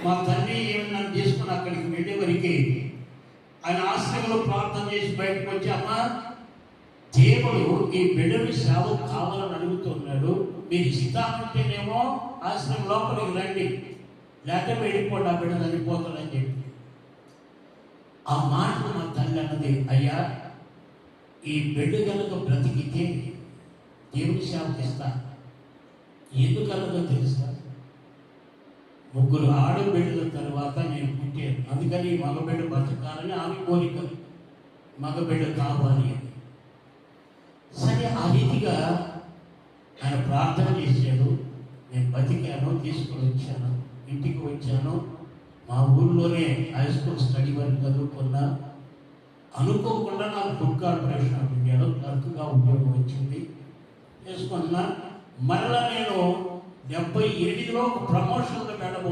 మా తండ్రి నన్ను తీసుకుని అక్కడికి వెళ్ళేవరికి ఆయన ఆశ్రమంలో ప్రార్థన చేసి బయటకు వచ్చి, అమ్మ దేవుడు ఈ బిడ్డని సేవ కావాలని అడుగుతున్నాడు, మీరు ఇస్తామంటేనేమో ఆశ్రమం లోపలికి రండి, లేకపోతే వెళ్ళిపోండి, ఆ బిడ్డ చనిపోతాడని చెప్పి. ఆ మాటను మా తల్లి అన్నది, అయ్యా ఈ బిడ్డ కనుక బ్రతికితే దేవుని సేవకి ఇస్తా. ఎందుకనదో తెలుసా, 3 ఆడబిడ్డల తర్వాత నేను పుట్టాను, అందుకని మగబిడ్డ బతకాలని ఆమె కోరిక, మగబిడ్డ కావాలి అని. సరే ఆ రీతిగా ఆయన ప్రార్థన చేశాడు. నేను బతికాను, తీసుకొని వచ్చాను, ఇంటికి వచ్చాను. మా ఊళ్ళోనే హై స్కూల్ స్టడీ వరకు చదువుకున్నా. అనుకోకుండా నాకు ఫుడ్ కార్పొరేషన్ ఆఫ్ ఇండియాలో క్లర్క్గా ఉద్యోగం వచ్చింది, చేసుకున్నా. మరలా నేను 78లో ఒక ప్రమోషన్లో వెళ్ళబో